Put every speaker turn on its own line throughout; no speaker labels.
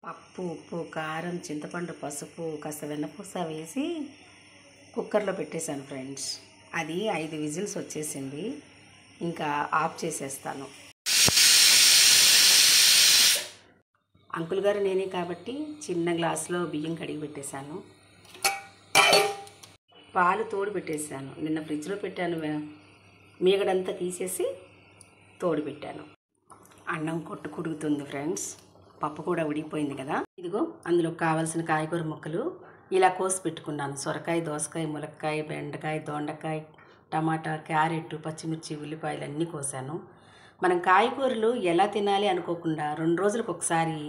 పప్పు, ఉప్పు, కారం, చింతపండు, పసుపు, కాస్త వెన్నపూస వేసి కుక్కర్లో పెట్టేశాను ఫ్రెండ్స్. అది 5 విజిల్స్ వచ్చేసింది. ఇంకా ఆఫ్ చేసేస్తాను. అంకుల్ గారు నేనే కాబట్టి చిన్న గ్లాసులో బియ్యం కడిగి పెట్టేశాను. పాలు తోడు పెట్టేశాను. నిన్న ఫ్రిడ్జ్లో పెట్టాను, మీగడంతా తీసేసి తోడు పెట్టాను. అన్నం కొట్టుకుడుగుతుంది ఫ్రెండ్స్. పప్పు కూడా ఉడికిపోయింది కదా. ఇదిగో అందులో కావాల్సిన కాయగూర ముక్కలు ఇలా కోసి పెట్టుకున్నాను. సొరకాయ, దోసకాయ, ములక్కాయ, బెండకాయ, దొండకాయ, టమాటా, క్యారెట్, పచ్చిమిర్చి, ఉల్లిపాయలు అన్నీ కోసాను. మనం కాయగూరలు ఎలా తినాలి అనుకోకుండా 2 రోజులకు ఒకసారి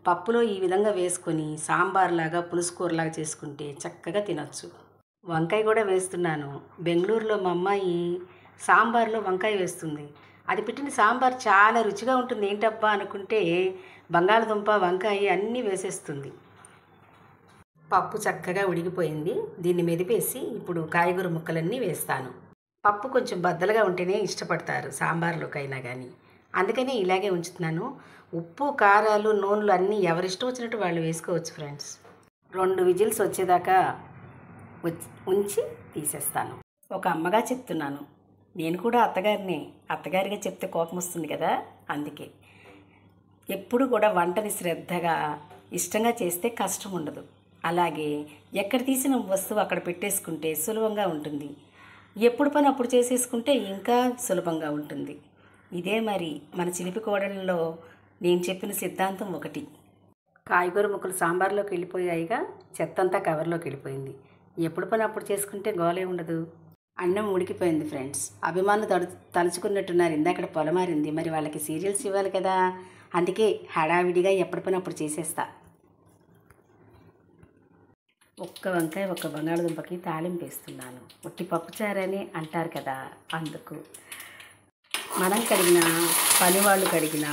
పప్పులో ఈ విధంగా వేసుకొని సాంబార్ లాగా, పులుసు కూరలాగా చేసుకుంటే చక్కగా తినొచ్చు. వంకాయ కూడా వేస్తున్నాను. బెంగళూరులో మా అమ్మాయి సాంబార్లో వంకాయ వేస్తుంది. అది పెట్టిన సాంబార్ చాలా రుచిగా ఉంటుంది. ఏంటబ్బా అనుకుంటే బంగాళదుంప, వంకాయ అన్నీ వేసేస్తుంది. పప్పు చక్కగా ఉడికిపోయింది. దీన్ని మెదిపేసి ఇప్పుడు కాయగూర ముక్కలన్నీ వేస్తాను. పప్పు కొంచెం బద్దలుగా ఉంటేనే ఇష్టపడతారు సాంబార్లోకైనా కానీ, అందుకని ఇలాగే ఉంచుతున్నాను. ఉప్పు, కారాలు, నూనెలు అన్నీ ఎవరిష్టం వచ్చినట్టు వాళ్ళు వేసుకోవచ్చు ఫ్రెండ్స్. 2 విజిల్స్ వచ్చేదాకా ఉంచి తీసేస్తాను. ఒక అమ్మగా చెప్తున్నాను. నేను కూడా అత్తగారిగా చెప్తే కోపం వస్తుంది కదా, అందుకే ఎప్పుడు కూడా వంటని శ్రద్ధగా ఇష్టంగా చేస్తే కష్టం ఉండదు. అలాగే ఎక్కడ తీసిన వస్తువు అక్కడ పెట్టేసుకుంటే సులభంగా ఉంటుంది. ఎప్పుడు పని అప్పుడు చేసేసుకుంటే ఇంకా సులభంగా ఉంటుంది. ఇదే మరి మన చిలిపి కోడళ్ళలో నేను చెప్పిన సిద్ధాంతం ఒకటి. కాయగూర ముక్కలు సాంబార్లోకి వెళ్ళిపోయాయిగా, చెత్తంతా కవర్లోకి వెళ్ళిపోయింది. ఎప్పుడు పని అప్పుడు చేసుకుంటే గోలే ఉండదు. అన్నం ఉడికిపోయింది ఫ్రెండ్స్. అభిమానులు తలుచుకున్నట్టున్నారు. ఇందాక పొలమారింది, మరి వాళ్ళకి సీరియల్స్ ఇవ్వాలి కదా, అందుకే హడావిడిగా ఎప్పటి పని అప్పుడు చేసేస్తా. ఒక్క వంకాయ, ఒక్క బంగాళదుంపకి తాలింపు వేస్తున్నాను. ఉట్టి పప్పుచారని అంటారు కదా, అందుకు. మనం కడిగిన, పనివాళ్ళు కడిగిన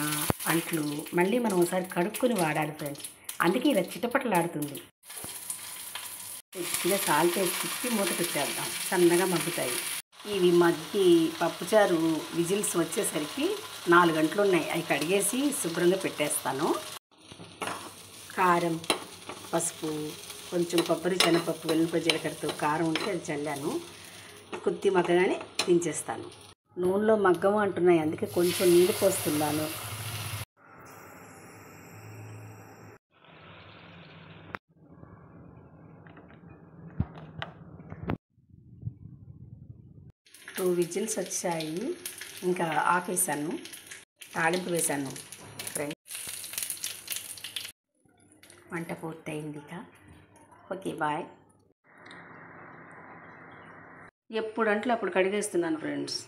అంట్లు మళ్ళీ మనం ఒకసారి కడుక్కొని వాడాలి ఫ్రెండ్స్. అందుకే ఇలా చిటపటలాడుతుంది. కొద్దిగా సాల్ట్ వేసి తిప్పి మూత పెట్టేద్దాం, సన్నగా మగ్గుతాయి. ఇవి మగ్గి పప్పుచారు విజిల్స్ వచ్చేసరికి 4 గంటలు ఉన్నాయి. అవి కడిగేసి శుభ్రంగా పెట్టేస్తాను. కారం, పసుపు, కొంచెం కొబ్బరి, శనగపప్పు, వెల్లుల్లి, జీలకర్రతో కారం ఉంటే అది చల్లాను. కొద్ది మగ్గగానే దించేస్తాను. నూనెలో మగ్గము అంటున్నాయి, అందుకే కొంచెం నీళ్ళు పోస్తున్నాను. టూ విజిల్స్ వచ్చాయి. ఇంకా ఆపేసాను. తాలింపు వేసాను ఫ్రెండ్స్. వంట పూర్తయింది ఇక. Okay, bye. ఎప్పుడంటే అప్పుడు కడిగేస్తున్నాను ఫ్రెండ్స్.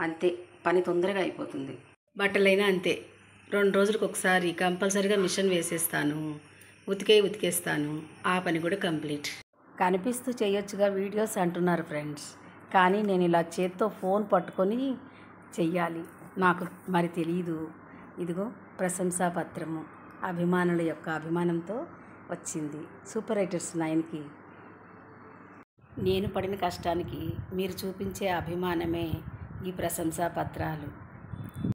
అంతే, పని తొందరగా అయిపోతుంది. బట్టలైనా అంతే, 2 రోజులకు ఒకసారి కంపల్సరీగా మిషన్ వేసేస్తాను. ఉతికేస్తాను. ఆ పని కూడా కంప్లీట్. కనిపిస్తూ చేయొచ్చుగా వీడియోస్ అంటున్నారు ఫ్రెండ్స్, కానీ నేను ఇలా చేత్తో ఫోన్ పట్టుకొని చెయ్యాలి. నాకు మరి తెలియదు. ఇదిగో ప్రశంసా పత్రము అభిమానుల యొక్క అభిమానంతో వచ్చింది. సూపర్ రైటర్స్ 9కి నేను పడిన కష్టానికి మీరు చూపించే అభిమానమే ఈ ప్రశంసా పత్రాలు.